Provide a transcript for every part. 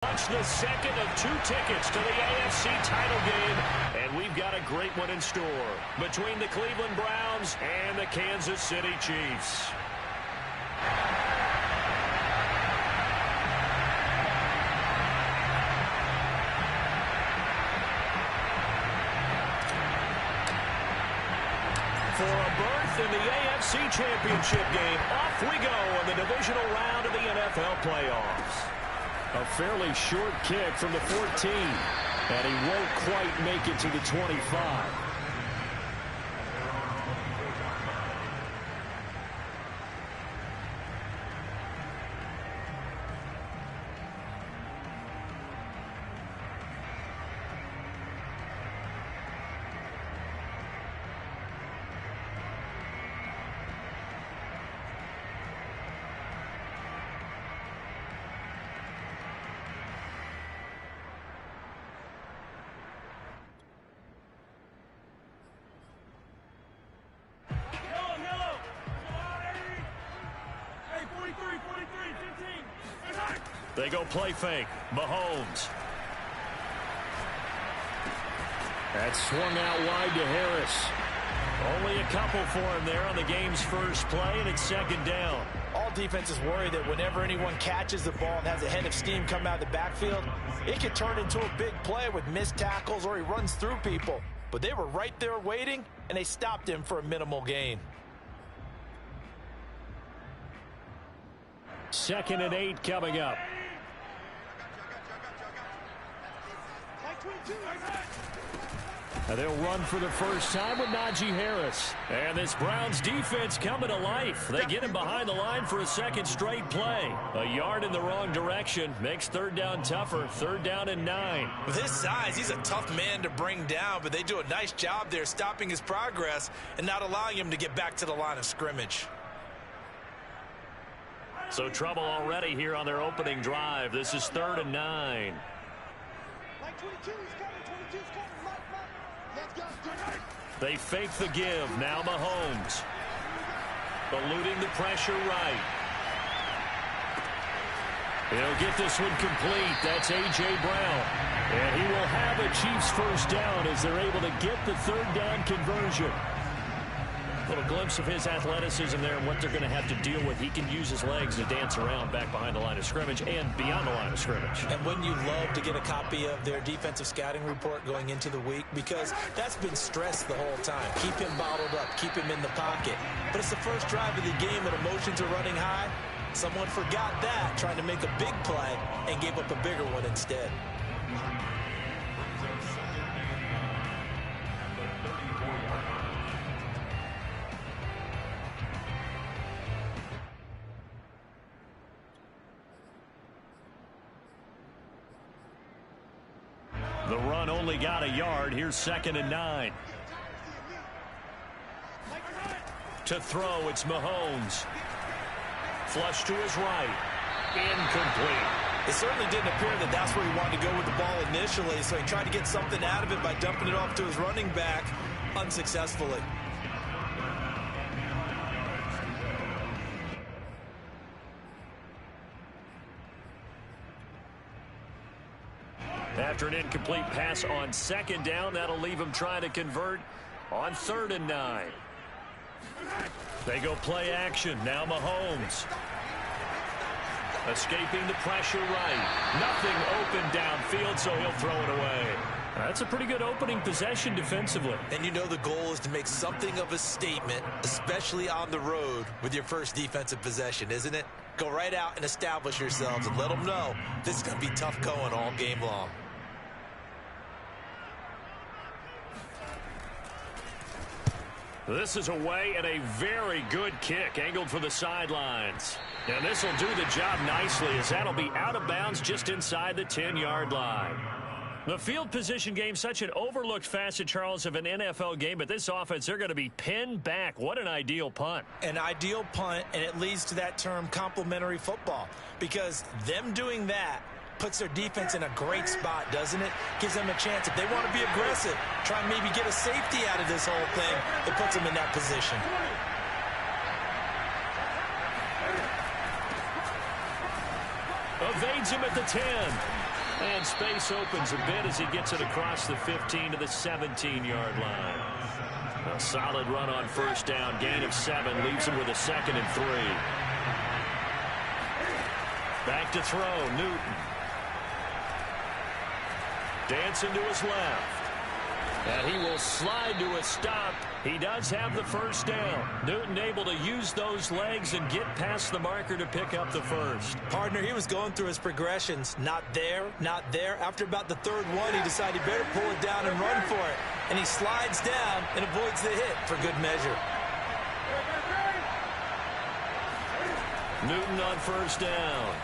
Launch the second of 2 tickets to the AFC title game, and we've got a great one in store between the Cleveland Browns and the Kansas City Chiefs. For a berth in the AFC Championship game, off we go in the divisional round of the NFL playoffs. A fairly short kick from the 14, and he won't quite make it to the 25. They go play fake. Mahomes. That swung out wide to Harris. Only a couple for him there on the game's first play, and it's second down. All defenses worry that whenever anyone catches the ball and has a head of steam come out of the backfield, it can turn into a big play with missed tackles or he runs through people. But they were right there waiting, and they stopped him for a minimal gain. 2nd and 8 coming up. And they'll run for the first time with Najee Harris. And this Browns defense coming to life. They get him behind the line for a second straight play. A yard in the wrong direction makes third down tougher. 3rd down and 9. With his size, he's a tough man to bring down, but they do a nice job there stopping his progress and not allowing him to get back to the line of scrimmage. So trouble already here on their opening drive. This is 3rd and 9. They fake the give. Now Mahomes. Eluding the pressure right. He'll get this one complete. That's A.J. Brown. And he will have a Chiefs first down as they're able to get the 3rd down conversion. A little glimpse of his athleticism there and what they're going to have to deal with. He can use his legs to dance around back behind the line of scrimmage and beyond the line of scrimmage. And wouldn't you love to get a copy of their defensive scouting report going into the week? Because that's been stressed the whole time. Keep him bottled up. Keep him in the pocket. But it's the first drive of the game and emotions are running high. Someone forgot that, trying to make a big play, and gave up a bigger one instead. The run only got a yard. Here's 2nd and 9. To throw, it's Mahomes. Flush to his right. Incomplete. It certainly didn't appear that that's where he wanted to go with the ball initially, so he tried to get something out of it by dumping it off to his running back unsuccessfully. After an incomplete pass on 2nd down, that'll leave him trying to convert on 3rd and 9. They go play action. Now Mahomes. Escaping the pressure right. Nothing open downfield, so he'll throw it away. That's a pretty good opening possession defensively. And you know the goal is to make something of a statement, especially on the road with your first defensive possession, isn't it? Go right out and establish yourselves and let them know this is going to be tough going all game long. This is away and a very good kick angled for the sidelines. And this will do the job nicely as that'll be out of bounds just inside the 10-yard line. The field position game, such an overlooked facet, Charles, of an NFL game, but this offense, they're going to be pinned back. What an ideal punt. An ideal punt, and it leads to that term complementary football, because them doing that puts their defense in a great spot, doesn't it? Gives them a chance. If they want to be aggressive, try and maybe get a safety out of this whole thing, it puts them in that position. Evades him at the 10. And space opens a bit as he gets it across the 15 to the 17-yard line. A solid run on first down. Gain of 7 leaves him with a 2nd and 3. Back to throw. Newton. Dancing to his left. And he will slide to a stop. He does have the first down. Newton able to use those legs and get past the marker to pick up the first. Partner, he was going through his progressions. Not there, not there. After about the 3rd one, he decided he better pull it down and run for it. And he slides down and avoids the hit for good measure. Newton on first down.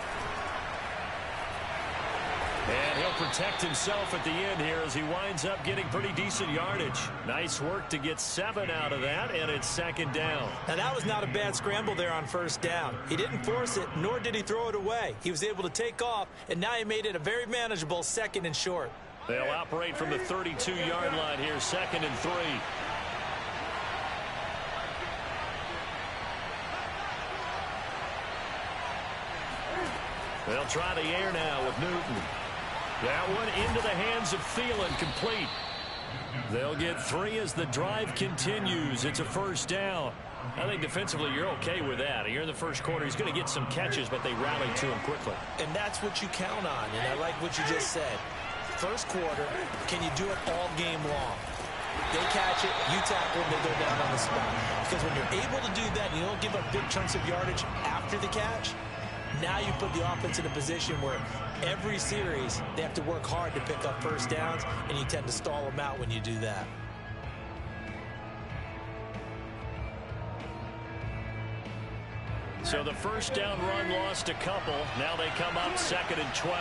And he'll protect himself at the end here as he winds up getting pretty decent yardage. Nice work to get 7 out of that, and it's 2nd down. Now, that was not a bad scramble there on first down. He didn't force it, nor did he throw it away. He was able to take off, and now he made it a very manageable 2nd and short. They'll operate from the 32-yard line here, 2nd and 3. They'll try the air now with Newton. That one into the hands of Thielen, complete. They'll get 3 as the drive continues. It's a first down. I think defensively you're okay with that. Here in the first quarter, he's going to get some catches, but they rally to him quickly. And that's what you count on, and I like what you just said. First quarter, can you do it all game long? They catch it, you tackle them, they go down on the spot. Because when you're able to do that and you don't give up big chunks of yardage after the catch, now you put the offense in a position where every series they have to work hard to pick up first downs, and you tend to stall them out when you do that. So the first down run lost a couple. Now they come up 2nd and 12.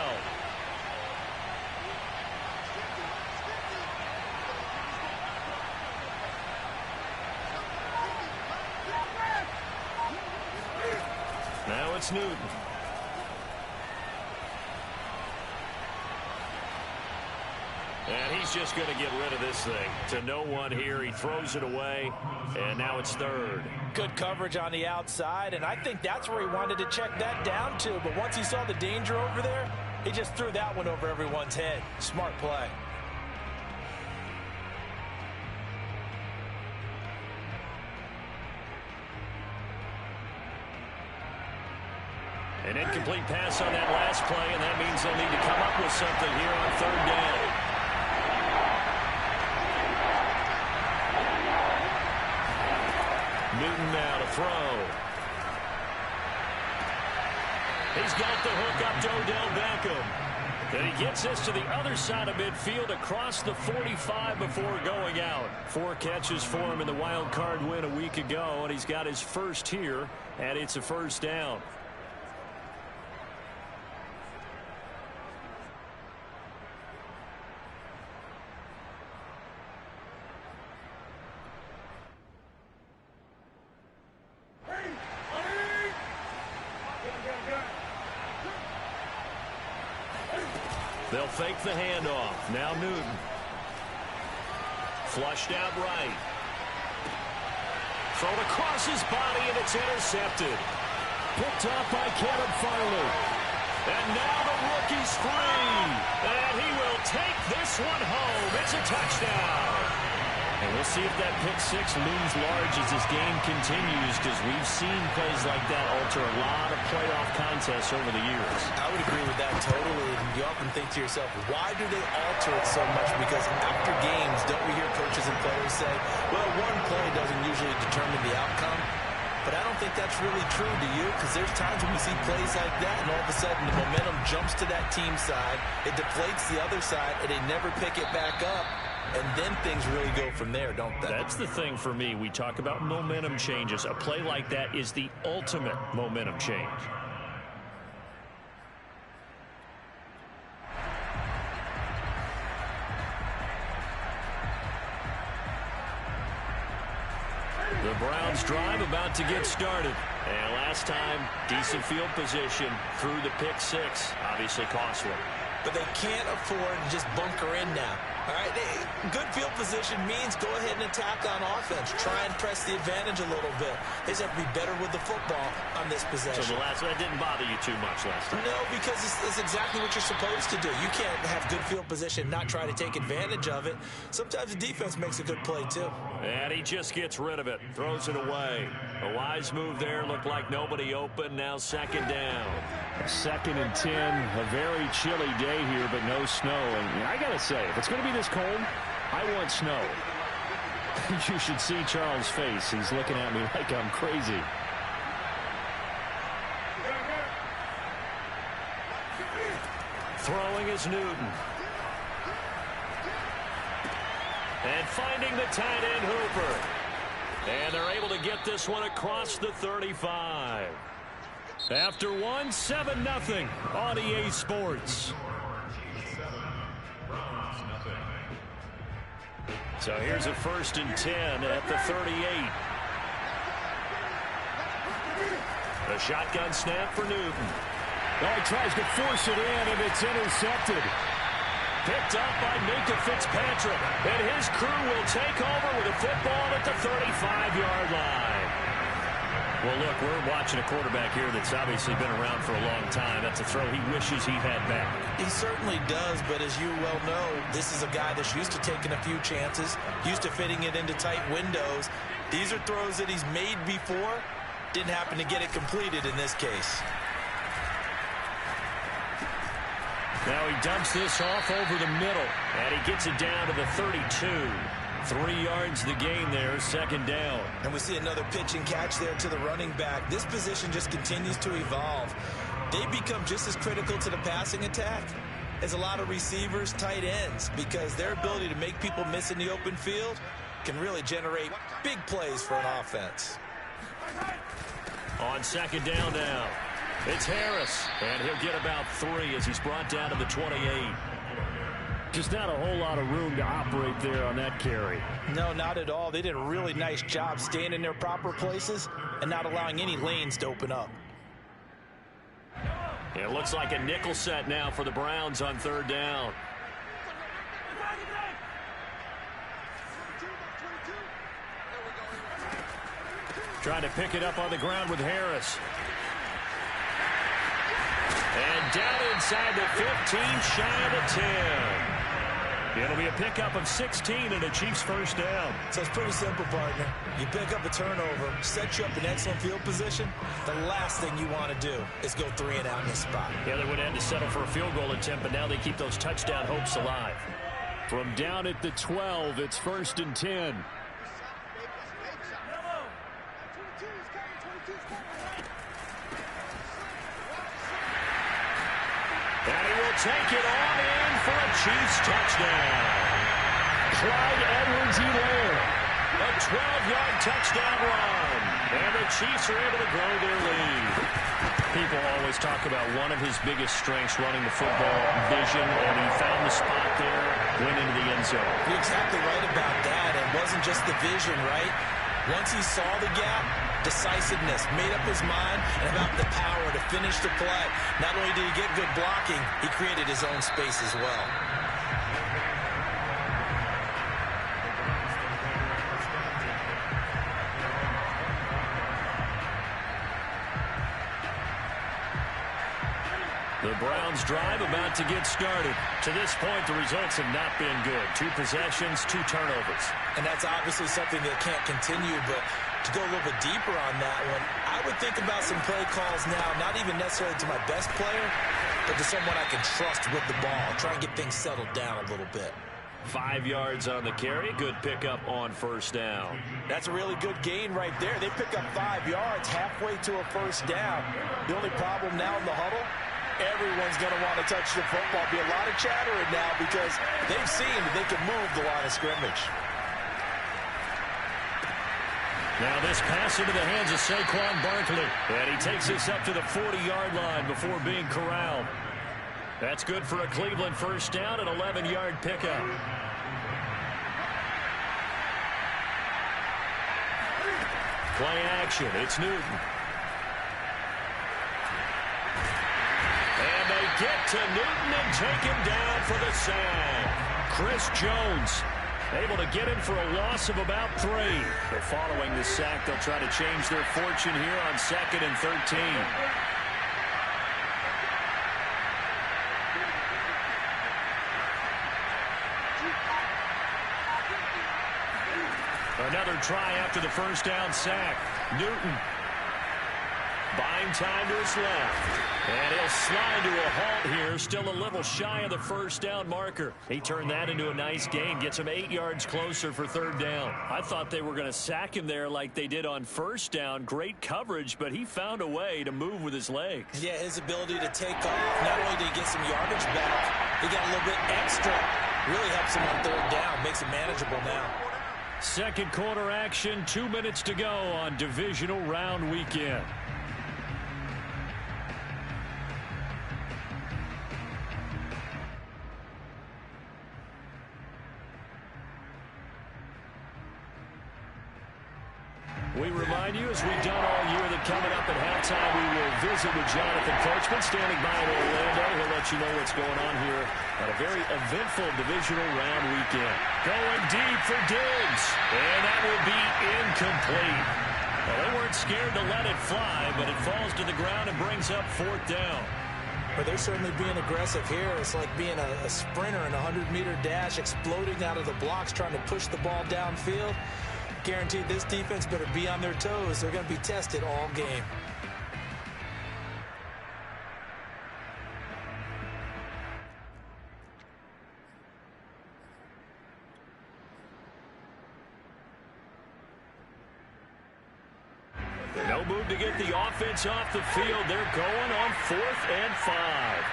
Now it's Newton. And he's just going to get rid of this thing. To no one here. He throws it away. And now it's 3rd. Good coverage on the outside, and I think that's where he wanted to check that down to. But once he saw the danger over there, he just threw that one over everyone's head. Smart play. An incomplete pass on that last play, and that means they'll need to come up with something here on 3rd down. Newton now to throw. He's got the hook up to Odell Beckham. And he gets this to the other side of midfield across the 45 before going out. 4 catches for him in the wild card win a week ago, and he's got his first here, and it's a first down. They'll fake the handoff. Now Newton. Flushed out right. Thrown across his body, and it's intercepted. Picked off by Caleb Farley. And now the rookie's free. And he will take this one home. It's a touchdown. And we'll see if that pick 6 looms large as this game continues, because we've seen plays like that alter a lot of playoff contests over the years. I would agree with that totally. And you often think to yourself, why do they alter it so much? Because after games, don't we hear coaches and players say, well, one play doesn't usually determine the outcome. But I don't think that's really true, do you? Because there's times when we see plays like that, and all of a sudden the momentum jumps to that team side, it deflates the other side, and they never pick it back up. And then things really go from there, don't they? That's the thing for me. We talk about momentum changes. A play like that is the ultimate momentum change. The Browns drive about to get started. And last time, decent field position through the pick 6. Obviously costly. But they can't afford to just bunker in now. All right, good field position means go ahead and attack on offense. Try and press the advantage a little bit. They just have to be better with the football on this possession. So the last one didn't bother you too much last time? No, because it's exactly what you're supposed to do. You can't have good field position, not try to take advantage of it. Sometimes the defense makes a good play, too. And he just gets rid of it, throws it away. A wise move there, looked like nobody open, now second down. 2nd and 10, a very chilly day here, but no snow. And I got to say, if it's going to be this cold, I want snow. You should see Charles' face. He's looking at me like I'm crazy. Throwing is Newton. And finding the tight end Hooper. And they're able to get this one across the 35. After one, 7-0 on EA Sports. So here's a 1st and 10 at the 38. A shotgun snap for Newton. Oh, he tries to force it in, and it's intercepted. Picked up by Minka Fitzpatrick. And his crew will take over with a football at the 35-yard line. Well, look, we're watching a quarterback here that's obviously been around for a long time. That's a throw he wishes he had back. He certainly does, but as you well know, this is a guy that's used to taking a few chances, used to fitting it into tight windows. These are throws that he's made before. Didn't happen to get it completed in this case. Now he dumps this off over the middle, and he gets it down to the 32. 3 yards the gain there, second down. And we see another pitch and catch there to the running back. This position just continues to evolve. They become just as critical to the passing attack as a lot of receivers, tight ends, because their ability to make people miss in the open field can really generate big plays for an offense. On second down now, it's Harris, and he'll get about 3 as he's brought down to the 28. Just not a whole lot of room to operate there on that carry. No, not at all. They did a really nice job staying in their proper places and not allowing any lanes to open up. It looks like a nickel set now for the Browns on 3rd down. Trying to pick it up on the ground with Harris. And down inside the 15, shy of the 10. It'll be a pickup of 16 and a Chiefs first down. So it's pretty simple, partner. You pick up a turnover, set you up in excellent field position. The last thing you want to do is go 3 and out in this spot. Yeah, they would have had to settle for a field goal attempt, but now they keep those touchdown hopes alive. From down at the 12, it's 1st and 10. And he will take it on in for a Chiefs touchdown. Clyde Edwards-Helaire. A 12-yard touchdown run. And the Chiefs are able to grow their lead. People always talk about one of his biggest strengths running the football, vision, and he found the spot there, went into the end zone. You're exactly right about that. It wasn't just the vision, right? Once he saw the gap, decisiveness, made up his mind, and about the power to finish the play. Not only did he get good blocking, he created his own space as well. The Browns drive about to get started. To this point, the results have not been good. 2 possessions, 2 turnovers. And that's obviously something that can't continue, but to go a little bit deeper on that one, I would think about some play calls now, not even necessarily to my best player, but to someone I can trust with the ball. Try and get things settled down a little bit. 5 yards on the carry. Good pickup on first down. That's a really good gain right there. They pick up 5 yards halfway to a first down. The only problem now in the huddle, everyone's going to want to touch the football. Be a lot of chattering now because they've seen that they can move the line of scrimmage. Now this pass into the hands of Saquon Barkley. And he takes this up to the 40-yard line before being corralled. That's good for a Cleveland first down, an 11-yard pickup. Play action. It's Newton. And they get to Newton and take him down for the sack. Chris Jones able to get him for a loss of about 3. But following the sack, they'll try to change their fortune here on 2nd and 13. Another try after the first down sack. Newton buying time to his left. And he'll slide to a halt here, still a little shy of the first down marker. He turned that into a nice gain, gets him 8 yards closer for 3rd down. I thought they were going to sack him there like they did on 1st down. Great coverage, but he found a way to move with his legs. Yeah, his ability to take off, not only did he get some yardage back, he got a little bit extra. Really helps him on 3rd down, makes it manageable now. Second quarter action, 2 minutes to go on divisional round weekend. We remind you, as we've done all year, that coming up at halftime, we will visit with Jonathan Coachman, standing by in Orlando. He'll let you know what's going on here at a very eventful divisional round weekend. Going deep for Diggs, and that will be incomplete. Well, they weren't scared to let it fly, but it falls to the ground and brings up 4th down. But they're certainly being aggressive here. It's like being a sprinter in a 100-meter dash, exploding out of the blocks, trying to push the ball downfield. Guaranteed this defense better be on their toes. They're going to be tested all game. No move to get the offense off the field. They're going on 4th and 5.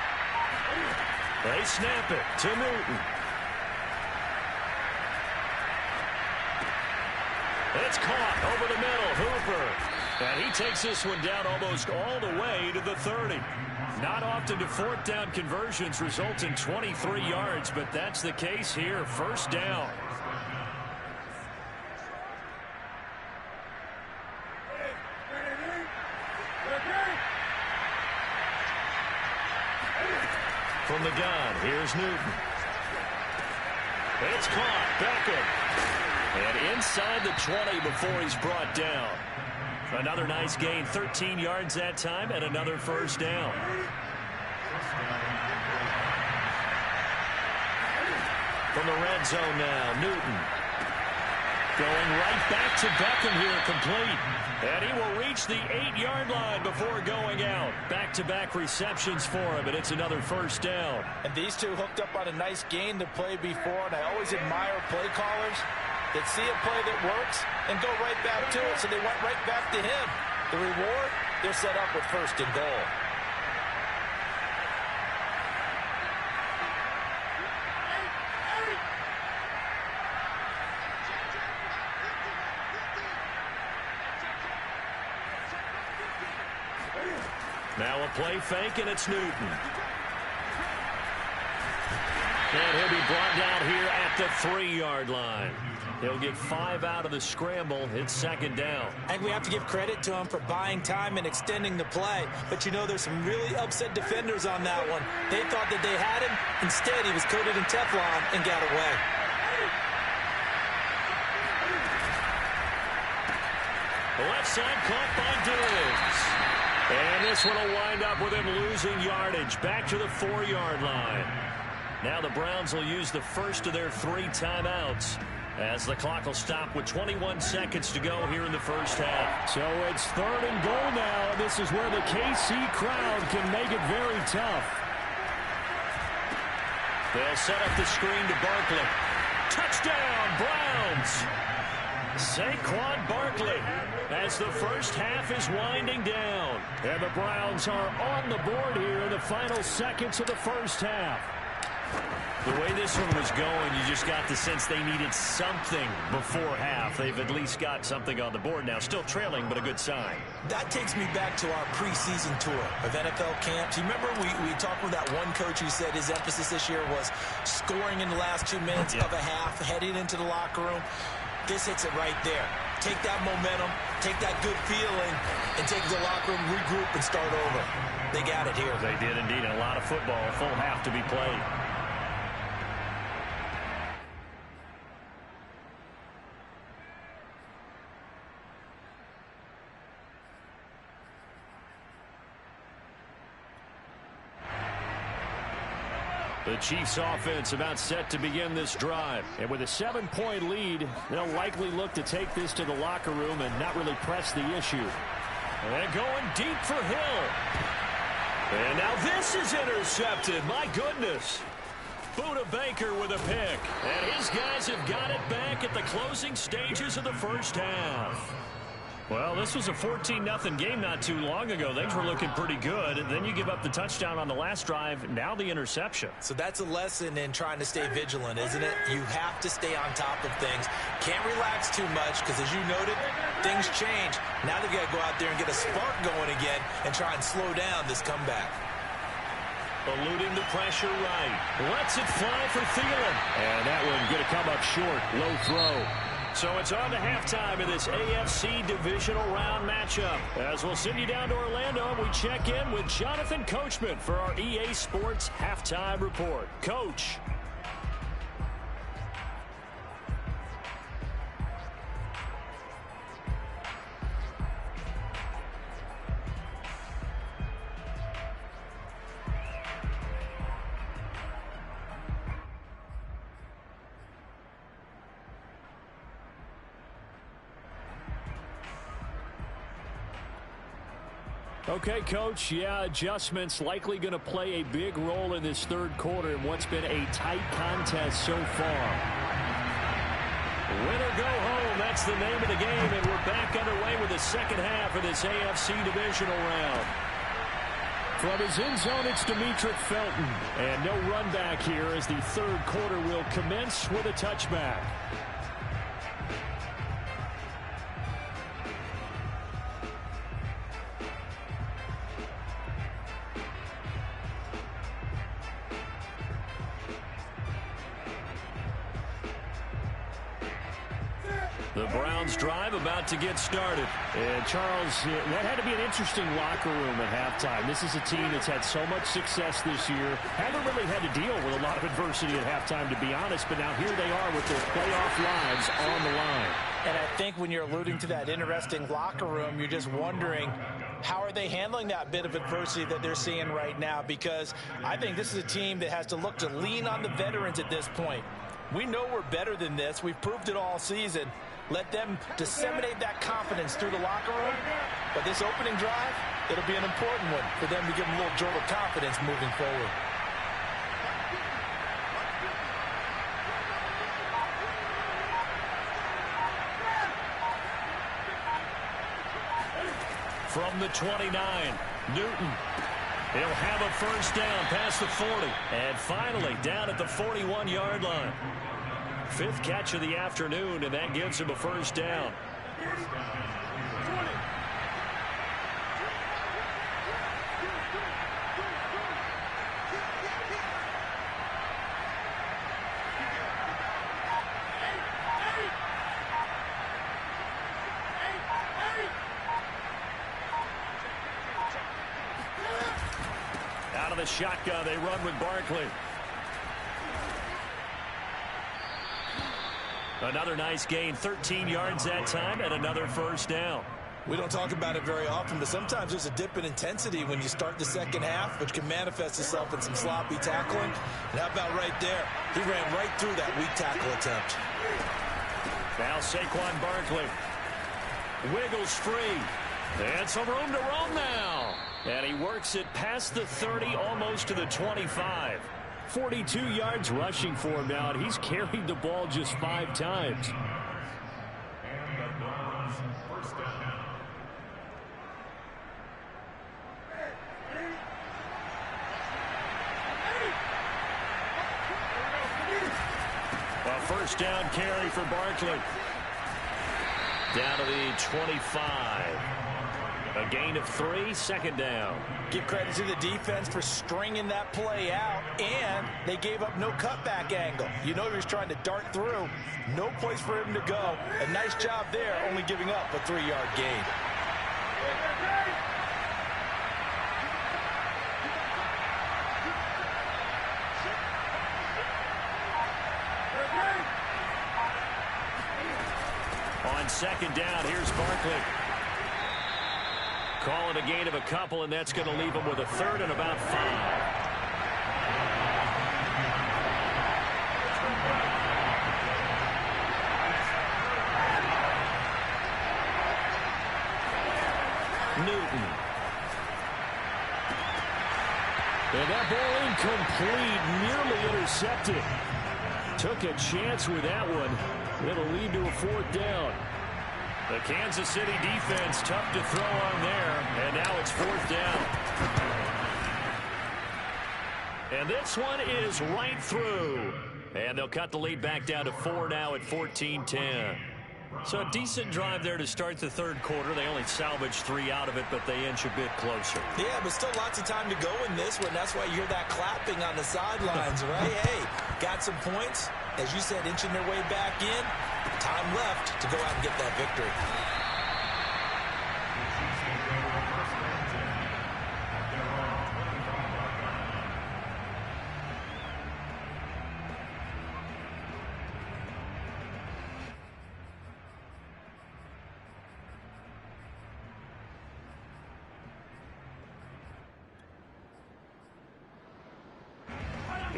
They snap it to Newton. It's caught over the middle. Hooper. And he takes this one down almost all the way to the 30. Not often do 4th down conversions result in 23 yards, but that's the case here. 1st down. From the gun, here's Newton. It's caught. Beckham. And inside the 20 before he's brought down. Another nice gain, 13 yards that time, and another 1st down. From the red zone now, Newton. Going right back to Beckham here, complete. And he will reach the 8-yard line before going out. Back-to-back receptions for him, and it's another 1st down. And these two hooked up on a nice gain to play before, and I always admire play callers that see a play that works and go right back to it, so they went right back to him. The reward, they're set up with 1st and goal. Now a play fake, and it's Newton. And he'll be brought down here at the 3-yard line. He'll get 5 out of the scramble. It's 2nd down. And we have to give credit to him for buying time and extending the play. But, you know, there's some really upset defenders on that one. They thought that they had him. Instead, he was coated in Teflon and got away. The left side caught by Diggs. And this one will wind up with him losing yardage. Back to the 4-yard line. Now the Browns will use the first of their 3 timeouts, as the clock will stop with 21 seconds to go here in the 1st half. So it's 3rd and goal now. This is where the KC crowd can make it very tough. They'll set up the screen to Barkley. Touchdown, Browns! Saquon Barkley, as the 1st half is winding down. And the Browns are on the board here in the final seconds of the 1st half. The way this one was going, you just got the sense they needed something before half. They've at least got something on the board now. Still trailing, but a good sign. That takes me back to our preseason tour of NFL camps. You remember we talked with that one coach who said his emphasis this year was scoring in the last 2 minutes of a half, heading into the locker room. This hits it right there. Take that momentum, take that good feeling, and take the locker room, regroup, and start over. They got it here. They did indeed. And a lot of football, a full half to be played. The Chiefs offense about set to begin this drive. And with a 7-point lead, they'll likely look to take this to the locker room and not really press the issue. And going deep for Hill. And now this is intercepted. My goodness. Buda Baker with a pick. And his guys have got it back at the closing stages of the first half. Well, this was a 14-0 game not too long ago. Things were looking pretty good. And then you give up the touchdown on the last drive. Now the interception. So that's a lesson in trying to stay vigilant, isn't it? You have to stay on top of things. Can't relax too much because, as you noted, things change. Now they've got to go out there and get a spark going again and try and slow down this comeback. Eluding the pressure right. Lets it fly for Thielen. And that one going to come up short. Low throw. So it's on to halftime in this AFC divisional round matchup. As we'll send you down to Orlando, and we check in with Jonathan Coachman for our EA Sports Halftime Report. Coach. Okay, Coach, yeah, adjustments likely going to play a big role in this third quarter in what's been a tight contest so far. Win or go home, that's the name of the game, and we're back underway with the second half of this AFC divisional round. From his end zone, it's Demetric Felton, and no run back here as the third quarter will commence with a touchback. The Browns drive about to get started. And Charles, that had to be an interesting locker room at halftime. This is a team that's had so much success this year. Haven't really had to deal with a lot of adversity at halftime, to be honest. But now here they are with their playoff lives on the line. And I think when you're alluding to that interesting locker room, you're just wondering, how are they handling that bit of adversity that they're seeing right now? Because I think this is a team that has to look to lean on the veterans at this point. We know we're better than this. We've proved it all season. Let them disseminate that confidence through the locker room. But this opening drive, it'll be an important one for them to give them a little jolt of confidence moving forward. From the 29, Newton. He'll have a first down past the 40. And finally down at the 41-yard line. Fifth catch of the afternoon, and that gives him a first down. Out of the shotgun, they run with Barkley. Another nice gain, 13 yards that time, and another first down. We don't talk about it very often, but sometimes there's a dip in intensity when you start the second half, which can manifest itself in some sloppy tackling. And how about right there? He ran right through that weak tackle attempt. Now Saquon Barkley wiggles free. And some room to roam now. And he works it past the 30, almost to the 25. 42 yards rushing for him now, and he's carried the ball just 5 times. A first down carry for Barkley. Down to the 25. A gain of 3, second down. Give credit to the defense for stringing that play out, and they gave up no cutback angle. You know he was trying to dart through. No place for him to go. A nice job there, only giving up a 3-yard gain. On second down, here's Barkley. Call it a gain of a couple, and that's going to leave him with a third and about 5. Burton. And that ball incomplete, nearly intercepted. Took a chance with that one. It'll lead to a 4th down. The Kansas City defense tough to throw on there. And now it's 4th down. And this one is right through. And they'll cut the lead back down to 4 now at 14-10. So a decent drive there to start the 3rd quarter. They only salvaged 3 out of it, but they inch a bit closer. Yeah, but still lots of time to go in this one. That's why you hear that clapping on the sidelines, right? Hey, got some points. As you said, inching their way back in. Time left to go out and get that victory.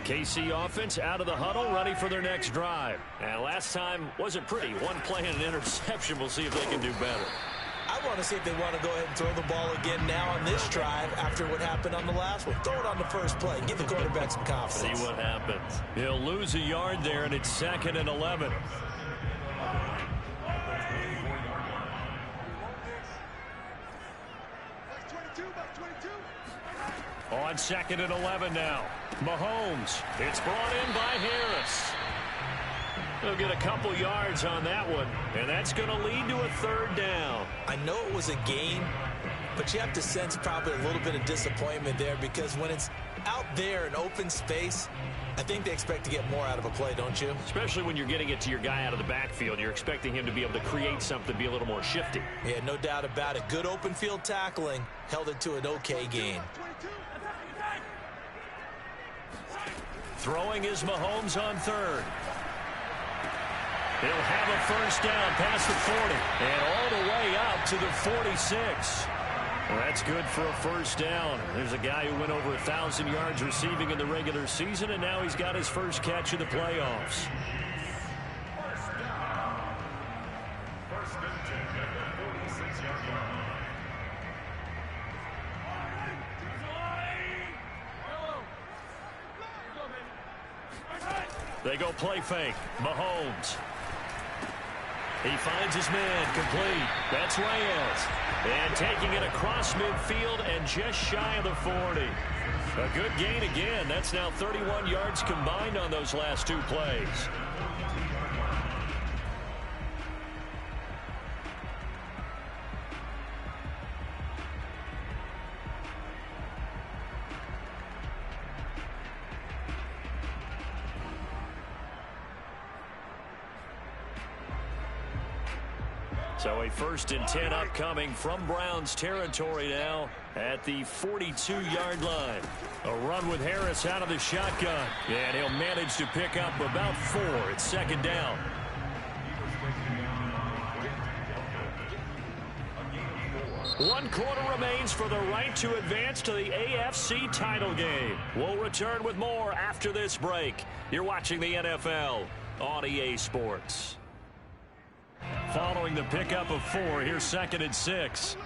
KC offense out of the huddle, ready for their next drive. And last time wasn't pretty. One play and an interception. We'll see if they can do better. I want to see if they want to go ahead and throw the ball again now on this drive after what happened on the last one. Throw it on the first play. Give the quarterback some confidence. See what happens. He'll lose a yard there, and it's 2nd and 11. On 2nd and 11 now. Mahomes. It's brought in by Harris. They'll get a couple yards on that one, and that's going to lead to a 3rd down. I know it was a game, but you have to sense probably a little bit of disappointment there because when it's out there in open space, I think they expect to get more out of a play, don't you? Especially when you're getting it to your guy out of the backfield. You're expecting him to be able to create something, be a little more shifty. Yeah, no doubt about it. Good open field tackling held it to an okay gain. Throwing is Mahomes on 3rd. He'll have a 1st down past the 40 and all the way out to the 46. Well, that's good for a 1st down. There's a guy who went over 1,000 yards receiving in the regular season, and now he's got his first catch in the playoffs. They go play fake. Mahomes. He finds his man, complete. That's Reyes. And taking it across midfield and just shy of the 40. A good gain again. That's now 31 yards combined on those last 2 plays. So a 1st and 10 upcoming from Browns territory now at the 42-yard line. A run with Harris out of the shotgun. And he'll manage to pick up about 4. It's 2nd down. One quarter remains for the right to advance to the AFC title game. We'll return with more after this break. You're watching the NFL on EA Sports. Following the pickup of 4, here's 2nd and 6.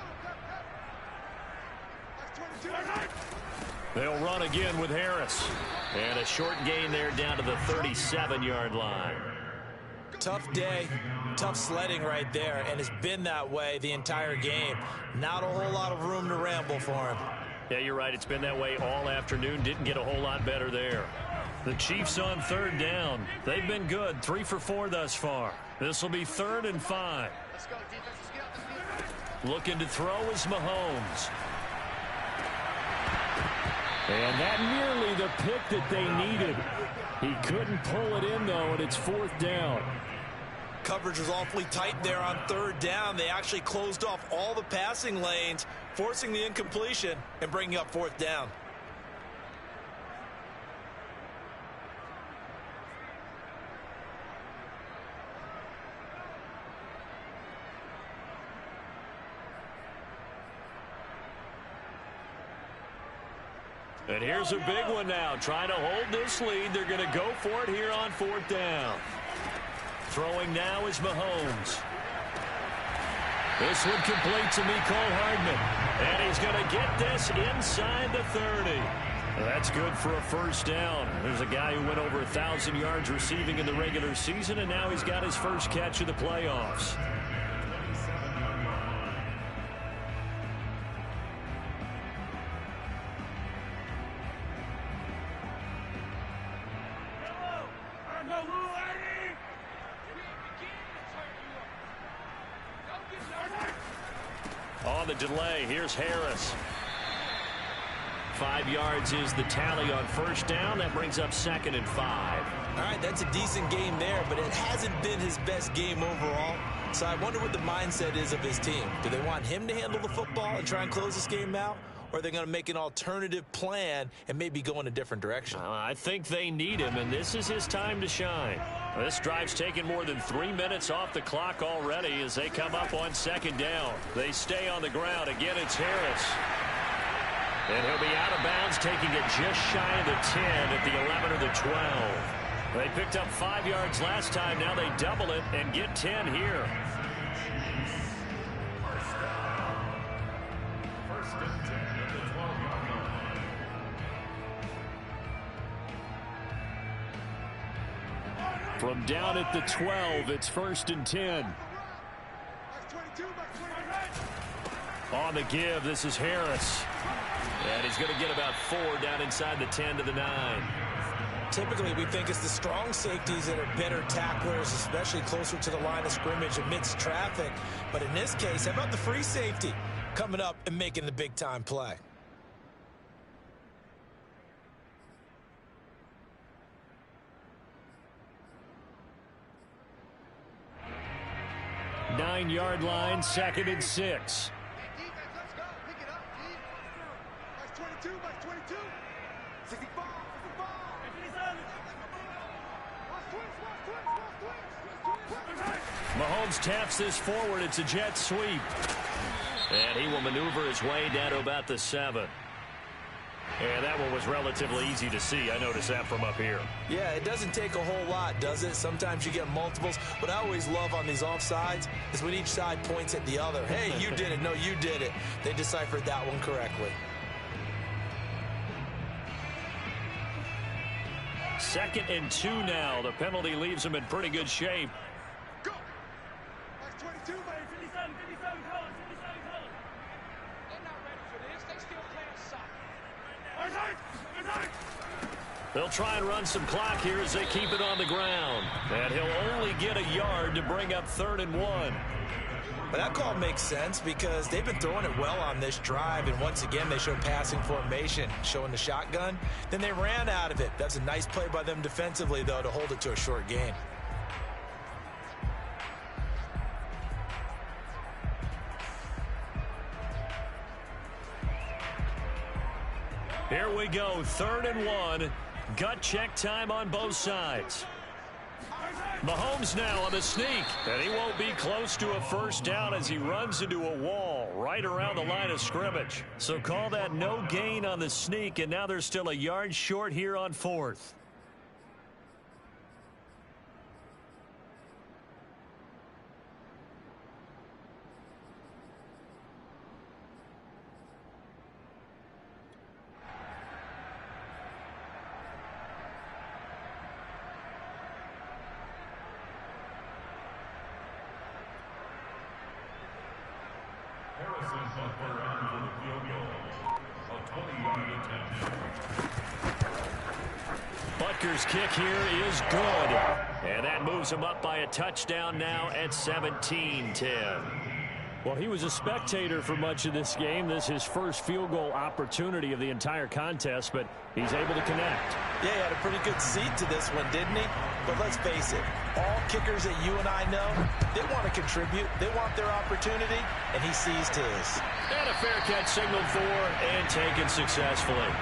They'll run again with Harris. And a short gain there down to the 37-yard line. Tough day, tough sledding right there, and it's been that way the entire game. Not a whole lot of room to ramble for him. Yeah, you're right. It's been that way all afternoon. Didn't get a whole lot better there. The Chiefs on 3rd down. They've been good, 3 for 4 thus far. This will be 3rd and 5. Looking to throw is Mahomes. And that nearly the pick that they needed. He couldn't pull it in, though, and it's 4th down. Coverage was awfully tight there on 3rd down. They actually closed off all the passing lanes, forcing the incompletion and bringing up 4th down. And here's a big one now. Trying to hold this lead. They're going to go for it here on 4th down. Throwing now is Mahomes. This one complete to Mecole Hardman. And he's going to get this inside the 30. That's good for a first down. There's a guy who went over 1,000 yards receiving in the regular season, and now he's got his first catch of the playoffs. On the delay, here's Harris. 5 yards is the tally on first down. That brings up 2nd and 5. All right, that's a decent game there, but it hasn't been his best game overall. So I wonder what the mindset is of his team. Do they want him to handle the football and try and close this game out? Or are they going to make an alternative plan and maybe go in a different direction? I think they need him, and this is his time to shine. This drive's taken more than 3 minutes off the clock already as they come up on 2nd down. They stay on the ground. Again, it's Harris. And he'll be out of bounds, taking it just shy of the 10 at the 11 or the 12. They picked up 5 yards last time. Now they double it and get 10 here. From down at the 12, it's 1st and 10. On the give, this is Harris. And he's going to get about 4 down inside the 10 to the 9. Typically, we think it's the strong safeties that are better tacklers, especially closer to the line of scrimmage amidst traffic. But in this case, how about the free safety coming up and making the big-time play? Nine-yard line, 2nd and 6. Mahomes taps this forward. It's a jet sweep. And he will maneuver his way down to about the 7. And that one was relatively easy to see. I noticed that from up here. Yeah, it doesn't take a whole lot, does it? Sometimes you get multiples. What I always love on these offsides is when each side points at the other. Hey, you did it. No, you did it. They deciphered that one correctly. 2nd and 2 now. The penalty leaves them in pretty good shape. Go. That's 22, baby. 57, 57 colors, 57 colors. They're not ready for this. They still playing soccer. They'll try and run some clock here as they keep it on the ground. And he'll only get a yard to bring up 3rd and 1. But that call makes sense because they've been throwing it well on this drive, and once again they showed passing formation, showing the shotgun. Then they ran out of it. That's a nice play by them defensively, though, to hold it to a short gain. Here we go, 3rd and 1. Gut check time on both sides. Mahomes now on the sneak, and he won't be close to a first down as he runs into a wall right around the line of scrimmage. So call that no gain on the sneak, and now they're still a yard short here on 4th. Butker's kick here is good. And that moves him up by a touchdown now at 17-10. Well, he was a spectator for much of this game. This is his first field goal opportunity of the entire contest, but he's able to connect. Yeah, he had a pretty good seat to this one, didn't he? But let's face it, all kickers that you and I know, they want to contribute. They want their opportunity, and he seized his. And a fair catch signaled for and taken successfully.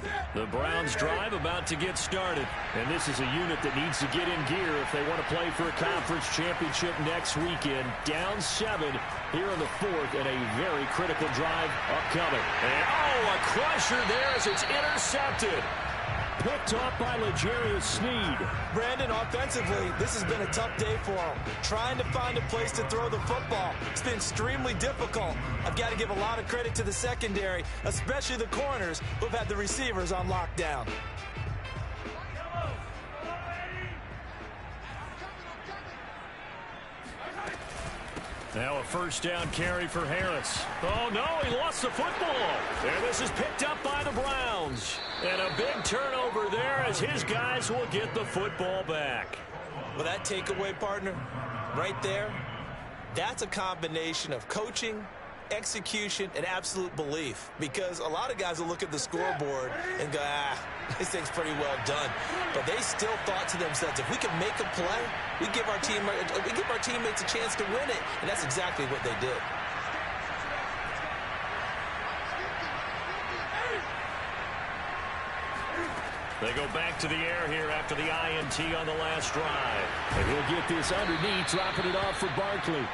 That's it. The Browns drive about to get started. And this is a unit that needs to get in gear if they want to play for a conference championship next weekend. Down 7 here in the 4th and a very critical drive upcoming. And a crusher there as it's intercepted. Picked off by L'Jarius Sneed. Brandon, offensively, this has been a tough day for him. Trying to find a place to throw the football. It's been extremely difficult. I've got to give a lot of credit to the secondary, especially the corners who have had the receivers on lockdown. Now a first down carry for Harris. Oh, no, he lost the football. And this is picked up by the Browns. And a big turnover there as his guys will get the football back. Well, that takeaway, partner, right there, that's a combination of coaching, execution, and absolute belief. Because a lot of guys will look at the scoreboard and go, this thing's pretty well done. But they still thought to themselves, if we can make a play, we give our teammates a chance to win it. And that's exactly what they did. They go back to the air here after the INT on the last drive. And he'll get this underneath, dropping it off for Barkley.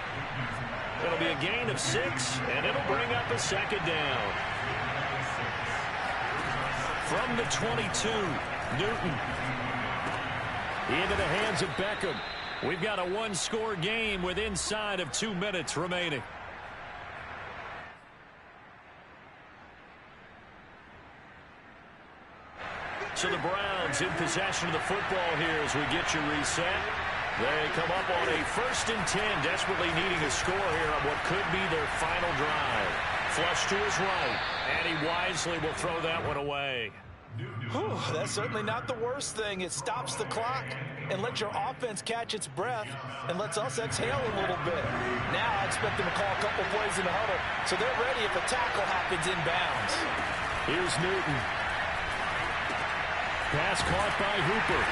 It'll be a gain of 6, and it'll bring up a second down. From the 22, Newton. Into the hands of Beckham. We've got a one-score game with inside of 2 minutes remaining. So the Browns in possession of the football here as we get you reset. They come up on a 1st and 10, desperately needing a score here on what could be their final drive. Flush to his right, and he wisely will throw that one away. Whew, that's certainly not the worst thing. It stops the clock and lets your offense catch its breath and lets us exhale a little bit. Now I expect them to call a couple plays in the huddle, so they're ready if a tackle happens inbounds. Here's Newton. Pass caught by Hooper.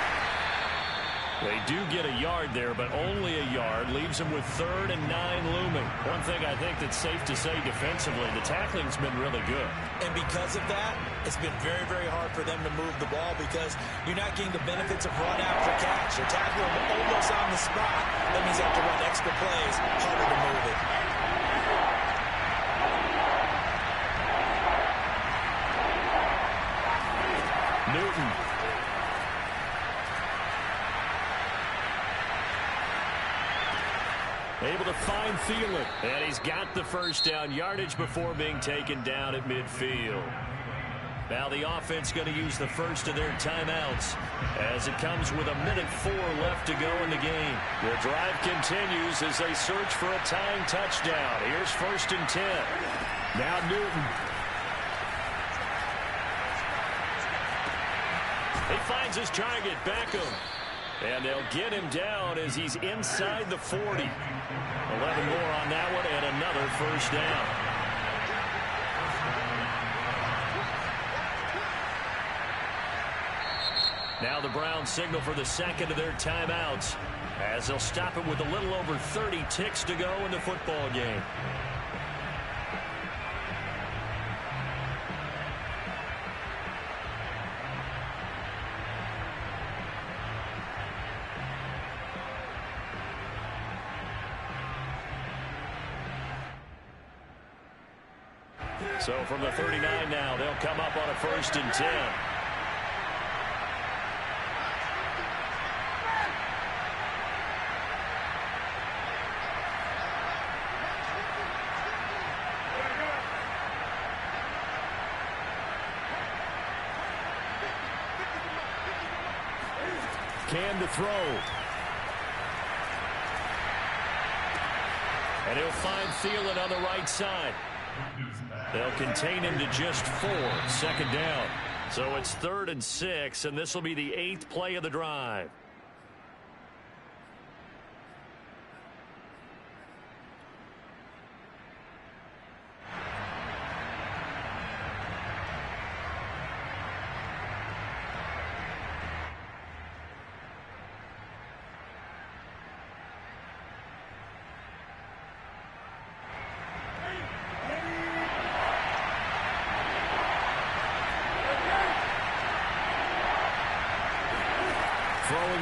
They do get a yard there, but only a yard. Leaves them with 3rd and 9 looming. One thing I think that's safe to say defensively, the tackling's been really good. And because of that, it's been very, very hard for them to move the ball because you're not getting the benefits of run after catch. You're tackling almost on the spot. That means you have to run extra plays, harder to move it. Newton. Able to find Thielen. And he's got the first down, yardage before being taken down at midfield. Now the offense going to use the first of their timeouts as it comes with 1:04 left to go in the game. The drive continues as they search for a tying touchdown. Here's 1st and 10. Now Newton. He finds his target, Beckham. And they'll get him down as he's inside the 40. 11 more on that one and another first down. Now the Browns signal for the second of their timeouts as they'll stop it with a little over 30 ticks to go in the football game. So from the 39 now, they'll come up on a 1st and 10. Can to throw. And he'll find Thielen on the right side. They'll contain him to just 4, 2nd down. So it's 3rd and 6, and this will be the 8th play of the drive.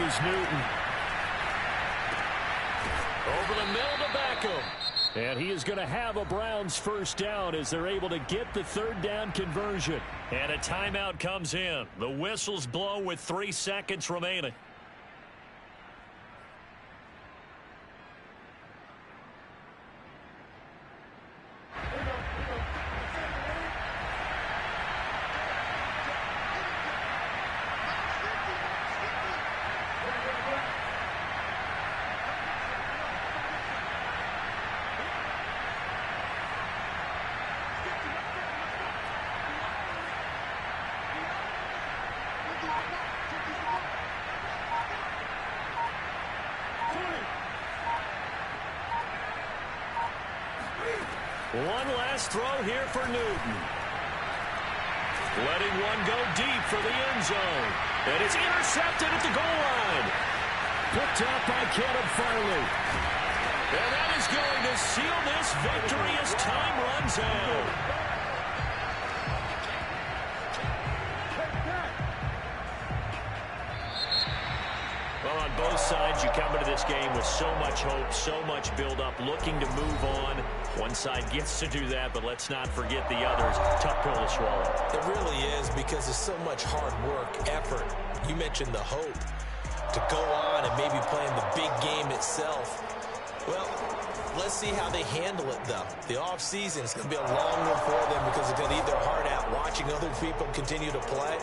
is Newton. Over the middle to Beckham. And he is going to have a Browns first down as they're able to get the third down conversion. And a timeout comes in. The whistles blow with 3 seconds remaining. One last throw here for Newton. Letting one go deep for the end zone. And it's intercepted at the goal line. Picked up by Caleb Farley. And that is going to seal this victory as time runs out. Well, on both sides, you come into this game with so much hope, so much build-up, looking to move on. One side gets to do that, but let's not forget the others. Tough pill to swallow. It really is, because there's so much hard work, effort. You mentioned the hope to go on and maybe playing the big game itself. Well, let's see how they handle it, though. The offseason is going to be a long one for them because they're going to eat their heart out watching other people continue to play.